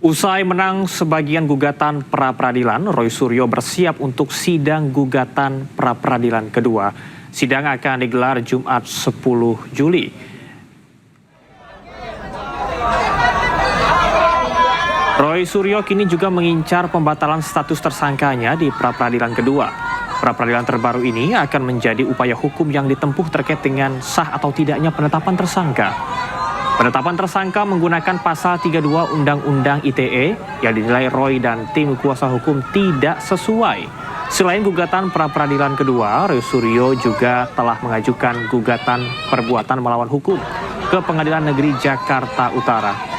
Usai menang sebagian gugatan pra-peradilan, Roy Suryo bersiap untuk sidang gugatan pra-peradilan kedua. Sidang akan digelar Jumat 10 Juli. Roy Suryo kini juga mengincar pembatalan status tersangkanya di pra-peradilan kedua. Pra-peradilan terbaru ini akan menjadi upaya hukum yang ditempuh terkait dengan sah atau tidaknya penetapan tersangka. Penetapan tersangka menggunakan pasal 32 Undang-Undang ITE yang dinilai Roy dan tim kuasa hukum tidak sesuai. Selain gugatan pra-peradilan kedua, Roy Suryo juga telah mengajukan gugatan perbuatan melawan hukum ke Pengadilan Negeri Jakarta Utara.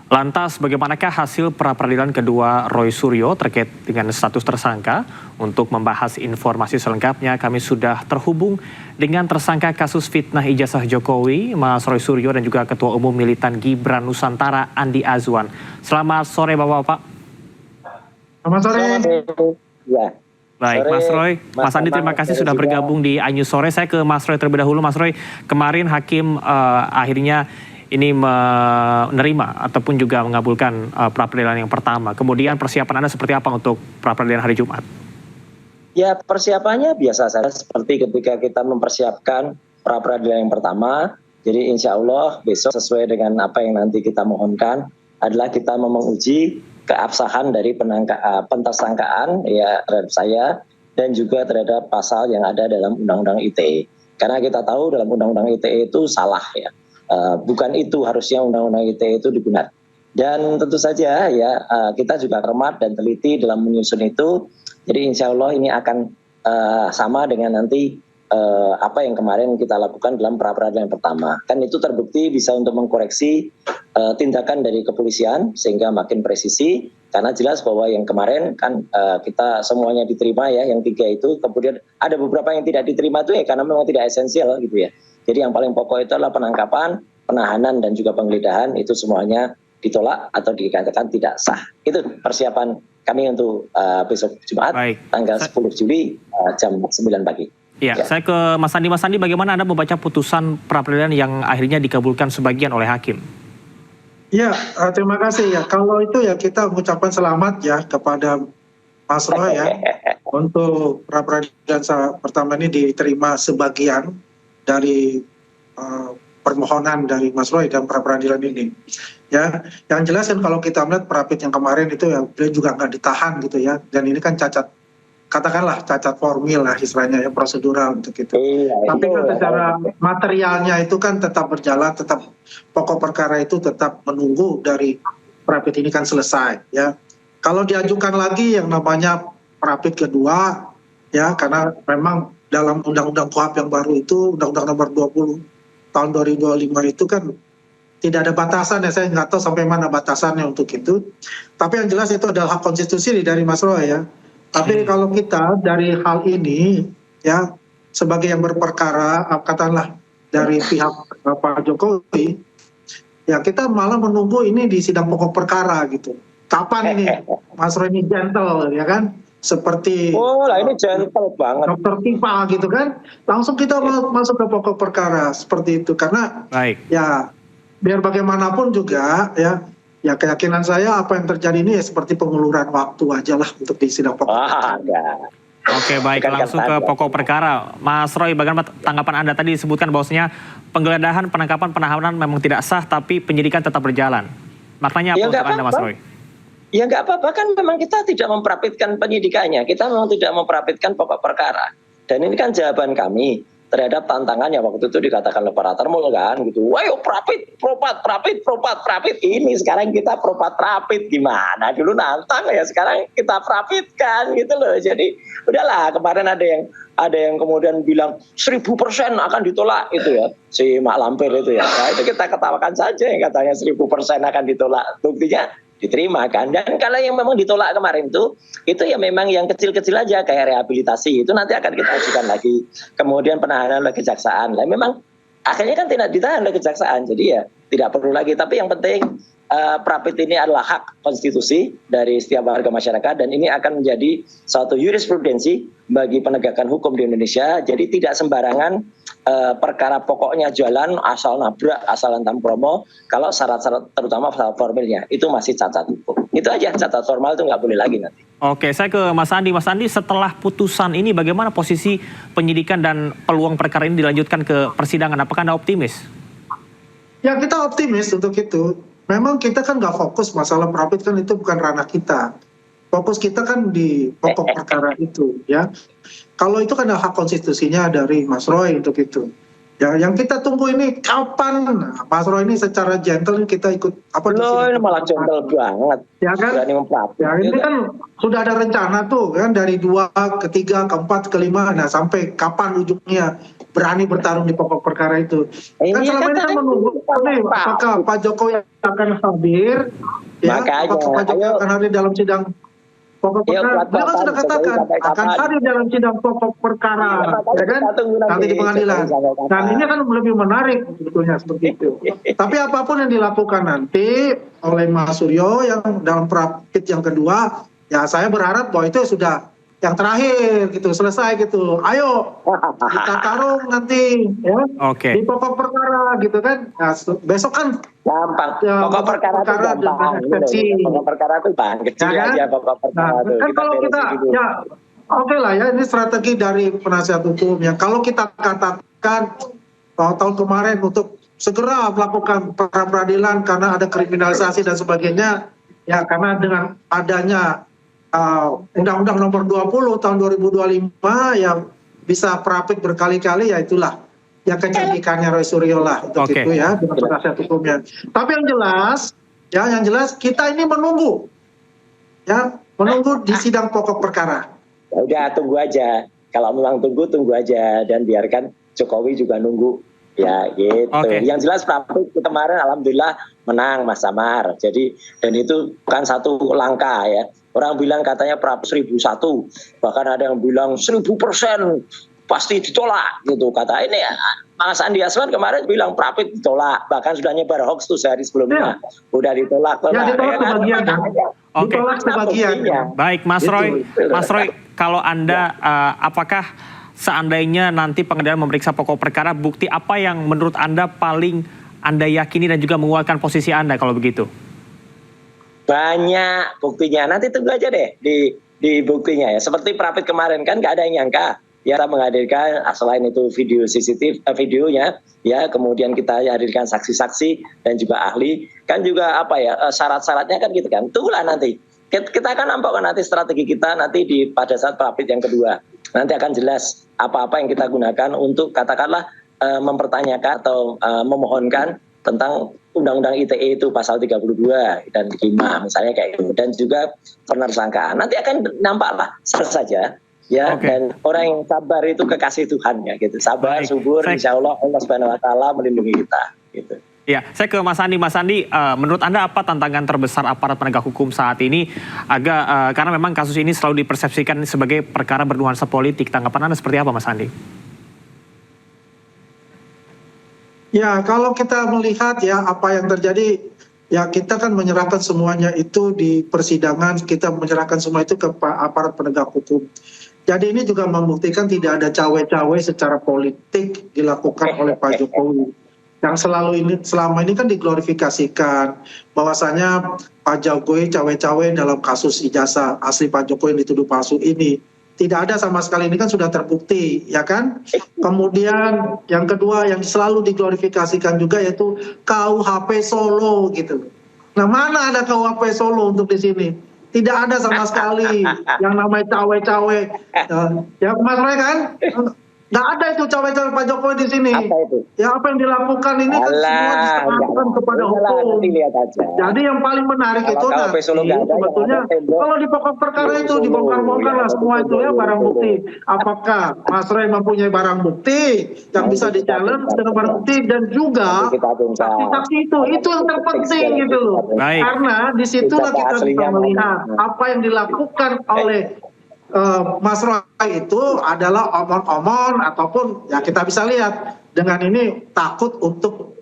Lantas, bagaimanakah hasil pra-peradilan kedua Roy Suryo terkait dengan status tersangka? Untuk membahas informasi selengkapnya, kami sudah terhubung dengan tersangka kasus fitnah ijazah Jokowi, Mas Roy Suryo, dan juga Ketua Umum Militan Gibran Nusantara, Andi Azwan. Selamat sore, Bapak-Bapak. Selamat sore. Ya. Baik, sore, Mas Roy. Mas Andi, terima kasih sudah bergabung di iNews Sore. Saya ke Mas Roy terlebih dahulu. Mas Roy, kemarin hakim akhirnya ini menerima ataupun juga mengabulkan pra-peradilan yang pertama. Kemudian persiapan Anda seperti apa untuk pra-peradilan hari Jumat? Ya, persiapannya biasa saja seperti ketika kita mempersiapkan pra-peradilan yang pertama. Jadi insya Allah besok sesuai dengan apa yang nanti kita mohonkan adalah kita menguji keabsahan dari pentersangkaan ya terhadap saya dan juga terhadap pasal yang ada dalam Undang-Undang ITE. Karena kita tahu dalam Undang-Undang ITE itu salah ya. Bukan itu harusnya Undang-Undang ITE itu digunakan. Dan tentu saja ya kita juga cermat dan teliti dalam menyusun itu. Jadi insya Allah ini akan sama dengan nanti apa yang kemarin kita lakukan dalam pra-peradilan yang pertama. Kan itu terbukti bisa untuk mengkoreksi tindakan dari kepolisian sehingga makin presisi. Karena jelas bahwa yang kemarin kan kita semuanya diterima ya, yang 3 itu. Kemudian ada beberapa yang tidak diterima itu ya karena memang tidak esensial gitu ya. Jadi yang paling pokok itu adalah penangkapan, penahanan, dan juga penggeledahan itu semuanya ditolak atau dikatakan tidak sah. Itu persiapan kami untuk besok Jumat, tanggal 10 Juli jam 9 pagi. Ya, saya ke Mas Andi. Mas Andi, bagaimana Anda membaca putusan pra-peradilan yang akhirnya dikabulkan sebagian oleh hakim? Ya, terima kasih ya. Kalau itu ya kita mengucapkan selamat ya kepada Mas Roy ya. Untuk pra-peradilan pertama ini diterima sebagian dari permohonan dari Mas Roy dan pra-peradilan ini. Ya, yang jelas kan kalau kita melihat pra-pid yang kemarin itu ya beliau juga nggak ditahan gitu ya. Dan ini kan cacat, katakanlah cacat formil lah istilahnya ya, prosedural untuk itu. Tapi kan secara materialnya itu kan tetap berjalan, tetap pokok perkara itu tetap menunggu dari pra-pid ini kan selesai ya. Kalau diajukan lagi yang namanya pra-pid kedua ya, karena memang dalam Undang-Undang KUHP yang baru itu, Undang-Undang nomor 20 tahun 2025 itu kan tidak ada batasan ya, saya nggak tahu sampai mana batasannya untuk itu. Tapi yang jelas itu adalah hak konstitusi dari Mas Roy ya. Tapi kalau kita dari hal ini ya sebagai yang berperkara, katakanlah dari pihak Pak Jokowi, ya kita malah menunggu ini di sidang pokok perkara gitu. Kapan ini Mas Roy ini gentle ya kan? Seperti ini gentle banget. Dokter Tifa gitu kan, langsung kita masuk ke pokok perkara seperti itu karena ya biar bagaimanapun juga ya keyakinan saya apa yang terjadi ini ya seperti penguluran waktu aja lah untuk di sidang pokok perkara. Oke, baik, langsung ke pokok perkara. Mas Roy, bagaimana tanggapan Anda tadi disebutkan bahwasanya penggeledahan, penangkapan, penahanan memang tidak sah tapi penyidikan tetap berjalan. Maknanya apa untuk Anda, Mas Roy? Ya nggak apa-apa, kan memang kita tidak memprapitkan penyidikannya, kita memang tidak memprapitkan pokok perkara. Dan ini kan jawaban kami terhadap tantangan yang waktu itu dikatakan oleh para termul kan gitu. Wayo prapit, propat, prapit. Ini sekarang kita propat prapit gimana? Dulu nantang ya, sekarang kita prapitkan gitu loh. Jadi udahlah, kemarin ada yang kemudian bilang 1000% akan ditolak itu ya, si Mak Lampir itu ya. Nah, itu kita ketawakan saja yang katanya 1000% akan ditolak. Buktinya diterima kan. Dan kalau yang memang ditolak kemarin itu ya memang yang kecil-kecil aja kayak rehabilitasi itu nanti akan kita ajukan lagi. Kemudian penahanan oleh kejaksaan. Lah memang akhirnya kan tidak ditahan oleh kejaksaan. Jadi ya tidak perlu lagi. Tapi yang penting Prapit ini adalah hak konstitusi dari setiap warga masyarakat dan ini akan menjadi suatu jurisprudensi bagi penegakan hukum di Indonesia. Jadi tidak sembarangan perkara pokoknya jalan asal nabrak, asal hantam promo. Kalau syarat-syarat terutama syarat formilnya itu masih cacat hukum. Itu aja, cacat formal itu nggak boleh lagi nanti. Oke, saya ke Mas Andi. Mas Andi, setelah putusan ini bagaimana posisi penyidikan dan peluang perkara ini dilanjutkan ke persidangan? Apakah Anda optimis? Ya kita optimis untuk itu. Memang kita kan nggak fokus masalah Prapit, kan itu bukan ranah kita. Fokus kita kan di pokok perkara itu, ya. Kalau itu kan hak konstitusinya dari Mas Roy untuk itu. Ya, yang kita tunggu ini kapan Mas Roy ini secara gentle kita ikut apa? Loh, ini malah gentle banget. Ya kan? Ya, ini kan sudah ada rencana tuh kan dari 2 ke 3 ke 4 ke 5, nah sampai kapan ujungnya berani bertarung di pokok perkara itu. Kan selama ini kan menunggu apakah Pak Jokowi akan hadir, ya, apakah Pak Jokowi akan hadir dalam sidang pokok perkara. Beliau kan sudah katakan akan hadir dalam sidang pokok perkara, ya kan, nanti di pengadilan. Dan ini kan lebih menarik sebetulnya seperti itu. Tapi apapun yang dilakukan nanti oleh Mas Suryo yang dalam Prapit yang kedua, ya saya berharap bahwa itu sudah yang terakhir gitu, selesai gitu. Ayo kita tarung nanti ya di pokok perkara gitu kan. Nah, besok kan gampang. Ya, pokok perkara itu gampang. Pokok perkara itu bang kecil ya, kan? Aja pokok perkara itu. Kan kalau kita ya oke lah ya, ini strategi dari penasihat hukum ya. Kalau kita katakan tahun kemarin untuk segera melakukan pra peradilan karena ada kriminalisasi dan sebagainya, ya karena dengan adanya Undang-Undang Nomor 20 tahun 2025 yang bisa Prapit berkali-kali, ya itulah yang kecerdikannya Roy Suryo lah untuk itu ya dengan penasihat hukumnya. Tapi yang jelas kita ini menunggu di sidang pokok perkara. Ya udah tunggu aja. Kalau memang tunggu aja dan biarkan Jokowi juga nunggu. Ya gitu. Yang jelas Prapit kemarin alhamdulillah menang Mas Samar. Jadi dan itu bukan satu langkah ya. Orang bilang katanya Prapit 1001, bahkan ada yang bilang 1000% pasti ditolak gitu. Kata ini ya, Mas Andi Asman kemarin bilang Prapit ditolak, bahkan sudah nyebar hoax tuh sehari sebelumnya. Udah ditolak. Ya ditolak sebagian. Ditolak sebagian. Baik Mas Roy, Mas Roy, kalau Anda apakah seandainya nanti pengadilan memeriksa pokok perkara, bukti apa yang menurut Anda paling Anda yakini dan juga menguatkan posisi Anda kalau begitu? Banyak buktinya, nanti tunggu aja deh di buktinya ya. Seperti Prapit kemarin kan nggak ada yang nyangka ya kita menghadirkan selain itu video CCTV videonya ya, kemudian kita hadirkan saksi-saksi dan juga ahli kan juga apa ya syarat-syaratnya kan gitu kan. Tunggulah nanti kita akan nampakkan nanti strategi kita nanti pada saat Prapit yang kedua. Nanti akan jelas apa-apa yang kita gunakan untuk katakanlah mempertanyakan atau memohonkan tentang Undang-Undang ITE itu pasal 32 dan 5 misalnya kayak gitu, dan juga penersangkaan. Nanti akan nampaklah saja ya. Dan orang yang sabar itu kekasih Tuhan ya gitu. Sabar, subur, insya Allah Subhanahu Wa Taala melindungi kita gitu. Ya, saya ke Mas Andi. Mas Andi, menurut Anda apa tantangan terbesar aparat penegak hukum saat ini? Karena memang kasus ini selalu dipersepsikan sebagai perkara bernuansa politik. Tanggapan Anda seperti apa, Mas Andi? Ya, kalau kita melihat ya apa yang terjadi, ya kita kan menyerahkan semuanya itu di persidangan, kita menyerahkan semua itu ke aparat penegak hukum. Jadi ini juga membuktikan tidak ada cawe-cawe secara politik dilakukan oleh Pak Jokowi. Yang selama ini kan diglorifikasikan bahwasanya Pak Jokowi cawe-cawe dalam kasus ijazah asli Pak Jokowi yang dituduh palsu ini. Tidak ada sama sekali, ini kan sudah terbukti, ya kan? Kemudian yang kedua yang selalu diglorifikasikan juga yaitu KUHP Solo gitu. Nah, mana ada KUHP Solo untuk di sini? Tidak ada sama sekali yang namanya cawe-cawe. Ya Mas Roy kan? Nggak ada itu cawe-cawe Pak Jokowi di sini. Apa itu? Ya apa yang dilakukan ini kan semua diserahkan kepada hukum. Jadi yang paling menarik itu nanti sebetulnya kalau di pokok perkara itu dibongkar-bongkar lah semua itu ya barang bukti. Apakah Mas Roy mempunyai barang bukti yang bisa di-challenge dengan barang bukti, dan juga saksi-saksi itu yang terpenting gitu loh. Karena disitulah kita bisa melihat apa yang dilakukan oleh Mas Roy itu adalah omon-omon ataupun ya kita bisa lihat dengan ini takut untuk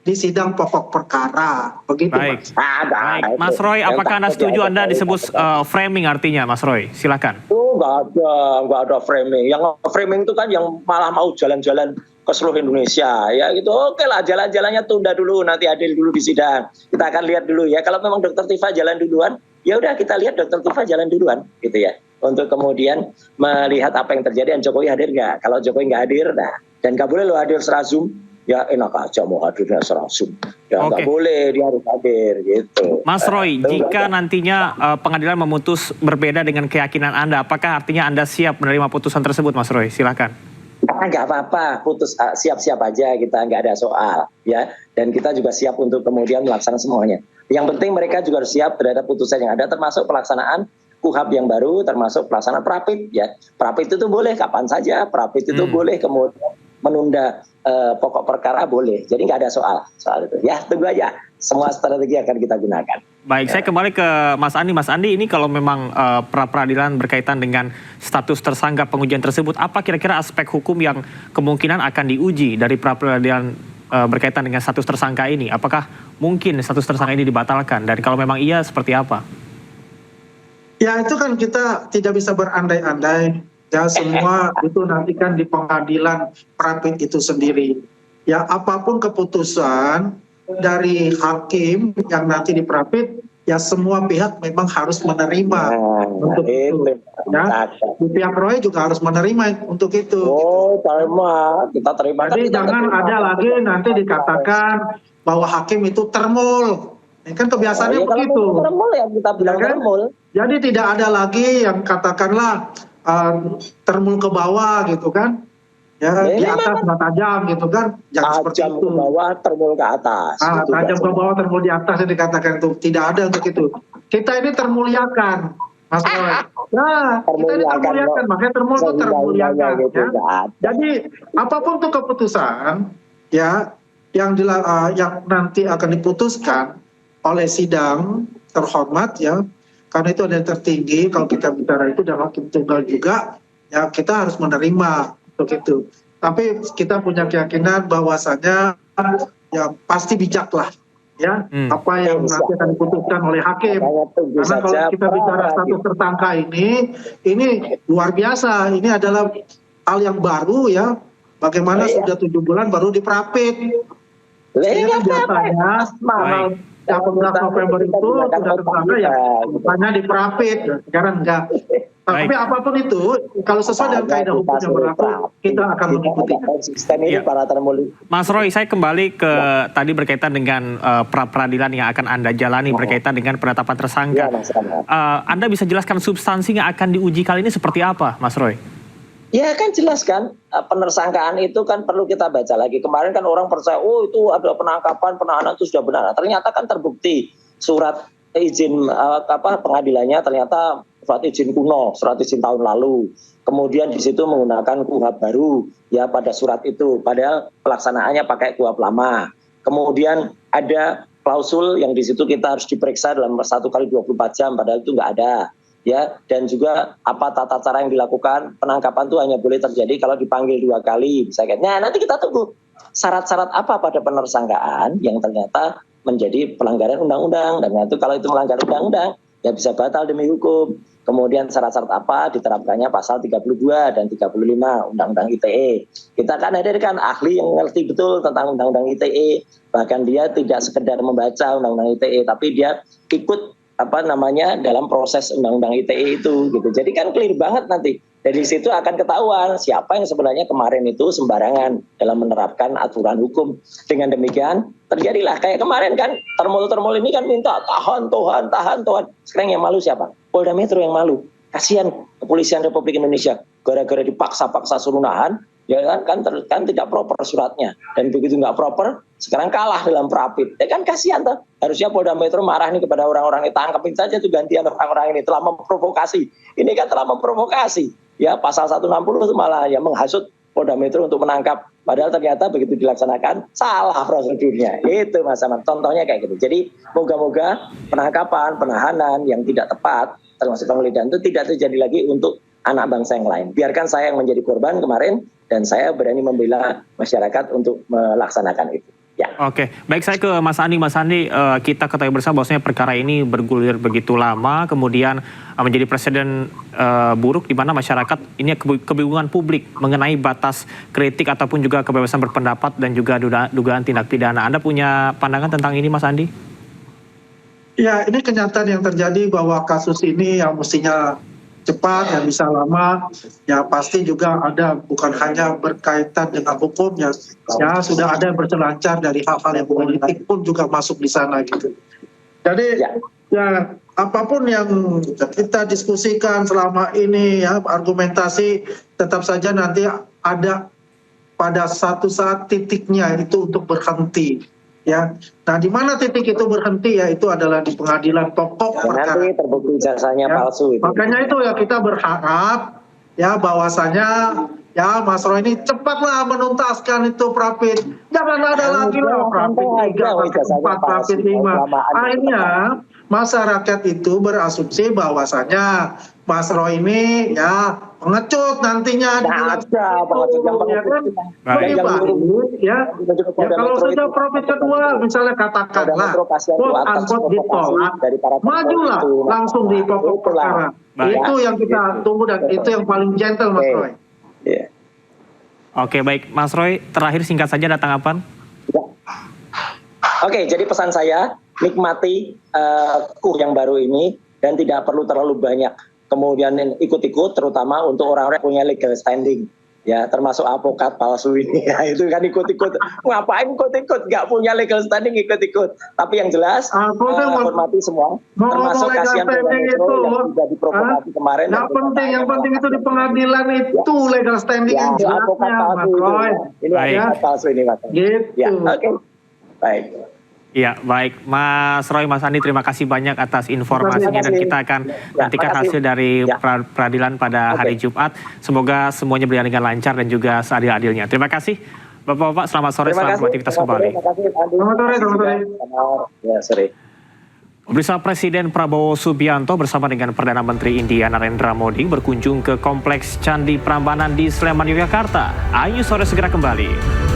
di sidang pokok perkara, begitu Baik. Mas. Baik, Mas Roy, apakah Anda setuju Anda disebut framing artinya, Mas Roy? Silakan. Oh, nggak ada framing. Yang framing itu kan yang malah mau jalan-jalan ke seluruh Indonesia, ya gitu. Oke lah, jalan-jalannya tunda dulu, nanti adil dulu di sidang. Kita akan lihat dulu ya. Kalau memang Dokter Tifa jalan duluan, ya udah kita lihat Dokter Tifa jalan duluan, gitu ya. Untuk kemudian melihat apa yang terjadi dan Jokowi hadir nggak. Kalau Jokowi nggak hadir, nah, dan nggak boleh lo hadir secara Zoom. Ya enak aja mau hadirnya secara Zoom. Ya nggak boleh, dia harus hadir gitu. Mas Roy, jika nantinya pengadilan memutus berbeda dengan keyakinan Anda, apakah artinya Anda siap menerima putusan tersebut, Mas Roy? Silakan. Nggak apa-apa, putus siap-siap aja, kita nggak ada soal ya. Dan kita juga siap untuk kemudian melaksanakan semuanya. Yang penting mereka juga harus siap terhadap putusan yang ada, termasuk pelaksanaan KUHAP yang baru, termasuk pelaksanaan Prapit ya. Prapit itu boleh kapan saja, Prapit itu boleh kemudian menunda pokok perkara boleh. Jadi nggak ada soal itu. Ya tunggu aja, semua strategi akan kita gunakan. Baik, saya kembali ke Mas Andi. Mas Andi, ini kalau memang pra-peradilan berkaitan dengan status tersangka pengujian tersebut, apa kira-kira aspek hukum yang kemungkinan akan diuji dari pra-peradilan berkaitan dengan status tersangka ini? Apakah mungkin status tersangka ini dibatalkan? Dan kalau memang iya, seperti apa? Ya itu kan kita tidak bisa berandai-andai. Ya semua itu nanti kan di pengadilan Prapit itu sendiri. Ya apapun keputusan dari hakim yang nanti di Prapit, ya semua pihak memang harus menerima untuk itu. Ya, di pihak Roy juga harus menerima untuk itu. Oh, terima, kita terima. Jadi jangan ada lagi nanti dikatakan bahwa hakim itu termul. Ini kan kebiasaannya begitu. Termul ya kita bilang kan? Termul. Jadi tidak ada lagi yang katakanlah termul ke bawah gitu kan. Ya, di atas nggak tajam gitu kan, jangan seperti itu. Tajam ke bawah, termul ke atas. Tajam ke bawah, termul di atas yang dikatakan itu tidak ada untuk itu. Kita ini termuliakan, Mas Roy. Nah, kita ini termuliakan, makanya termul itu termuliakan. Gitu, ya. Jadi apapun itu keputusan, ya yang nanti akan diputuskan oleh sidang terhormat, ya, karena itu ada yang tertinggi. Kalau kita bicara itu dan hakim tunggal juga, ya kita harus menerima. Untuk itu. Tapi kita punya keyakinan bahwasanya ya pasti bijak lah ya apa yang nanti akan diputuskan oleh hakim. Karena kalau kita bicara status tersangka ini luar biasa. Ini adalah hal yang baru ya. Bagaimana sudah 7 bulan baru diprapit. Ini biasanya tanggal 18 November itu sudah tersangka ya hanya diprapit. Sekarang enggak. Tapi apapun itu, kalau sesuai dengan kaidah hukum yang berlaku, kita akan mengikuti. Mas Roy, saya kembali ke tadi berkaitan dengan pra-peradilan yang akan Anda jalani berkaitan dengan penetapan tersangka. Anda bisa jelaskan substansi yang akan diuji kali ini seperti apa, Mas Roy? Ya kan jelas kan, penersangkaan itu kan perlu kita baca lagi. Kemarin kan orang percaya, oh itu ada penangkapan, penahanan itu sudah benar. Ternyata kan terbukti surat izin pengadilannya ternyata surat izin kuno, surat izin tahun lalu. Kemudian di situ menggunakan KUHAP baru ya pada surat itu, padahal pelaksanaannya pakai KUHAP lama. Kemudian ada klausul yang di situ kita harus diperiksa dalam 1 kali 24 jam, padahal itu nggak ada. Ya, dan juga apa tata cara yang dilakukan, penangkapan itu hanya boleh terjadi kalau dipanggil 2 kali. Nah, nanti kita tunggu syarat-syarat apa pada penersangkaan yang ternyata menjadi pelanggaran undang-undang, dan itu kalau itu melanggar undang-undang ya bisa batal demi hukum. Kemudian syarat-syarat apa diterapkannya pasal 32 dan 35 Undang-Undang ITE. Kita akan hadirkan ahli yang mengerti betul tentang Undang-Undang ITE, bahkan dia tidak sekedar membaca Undang-Undang ITE, tapi dia ikut dalam proses Undang-Undang ITE itu gitu. Jadi kan clear banget nanti. Dari situ akan ketahuan siapa yang sebenarnya kemarin itu sembarangan dalam menerapkan aturan hukum. Dengan demikian terjadilah kayak kemarin kan termul ini kan minta tahan. Sekarang yang malu siapa? Polda Metro yang malu. Kasihan Kepolisian Republik Indonesia gara-gara dipaksa-paksa suruh nahan, ya kan tidak proper suratnya, dan begitu nggak proper sekarang kalah dalam Prapit. Ya kan kasihan tuh. Harusnya Polda Metro marah nih kepada orang-orang ini, tangkapin saja tuh gantian orang-orang ini telah memprovokasi. Ini kan telah memprovokasi. Ya pasal 160 itu malah ya menghasut Polda Metro untuk menangkap, padahal ternyata begitu dilaksanakan salah prosedurnya. Itu Mas Ahmad, contohnya kayak gitu. Jadi moga-moga penangkapan, penahanan yang tidak tepat termasuk penggeledahan itu tidak terjadi lagi untuk anak bangsa yang lain. Biarkan saya yang menjadi korban kemarin, dan saya berani membela masyarakat untuk melaksanakan itu. Ya. Oke, baik, saya ke Mas Andi. Mas Andi, kita ketahui bersama bahwasanya perkara ini bergulir begitu lama, kemudian menjadi presiden buruk di mana masyarakat ini kebingungan publik mengenai batas kritik ataupun juga kebebasan berpendapat dan juga dugaan tindak pidana. Anda punya pandangan tentang ini, Mas Andi? Ya, ini kenyataan yang terjadi bahwa kasus ini yang mestinya cepat, yang bisa lama, ya pasti juga ada bukan hanya berkaitan dengan hukum, ya sudah ada yang berselancar dari hal-hal yang politik pun juga masuk di sana gitu. Jadi ya apapun yang kita diskusikan selama ini ya argumentasi tetap saja nanti ada pada satu saat titiknya itu untuk berhenti. Ya, nah di mana titik itu berhenti ya itu adalah di pengadilan pokok perkara. Nanti terbukti jasanya palsu itu. Makanya itu ya kita berharap ya bahwasanya ya Mas Roy ini cepatlah menuntaskan itu Prapit. Jangan ada lagi lah Prapit 3, 4, Prapit 5. Akhirnya masyarakat itu berasumsi bahwasanya Mas Roy ini ya pengecut nantinya di bulan ya kalau sudah Prapit kedua misalnya katakanlah quote-unquote ditolak, majulah langsung di pokok perkara. Itu yang kita tunggu dan itu yang paling gentle Mas Roy. Oke, baik, Mas Roy, terakhir singkat saja ada tanggapan? Oke, jadi pesan saya nikmati yang baru ini dan tidak perlu terlalu banyak kemudian ikut-ikut, terutama untuk orang-orang yang punya legal standing, ya termasuk advokat palsu ini, ya itu kan ikut-ikut, ngapain ikut-ikut, nggak punya legal standing ikut-ikut, tapi yang jelas hormati semua, termasuk kasihan itu yang sudah diprovokasi kemarin. Nggak penting, yang penting itu di pengadilan itu legal standing yang advokat palsu ini advokat palsu ini Mas. Gitu. Ya, oke, baik. Iya, baik. Mas Roy, Mas Andi, terima kasih banyak atas informasinya dan kita akan nantikan hasil dari peradilan pada hari Jumat. Semoga semuanya berjalan dengan lancar dan juga seadil-adilnya. Terima kasih, Bapak-Bapak. Selamat sore, selamat beraktivitas kembali. Selamat sore. Bersama Presiden Prabowo Subianto bersama dengan Perdana Menteri India Narendra Modi berkunjung ke Kompleks Candi Prambanan di Sleman, Yogyakarta. Ayu Sore segera kembali.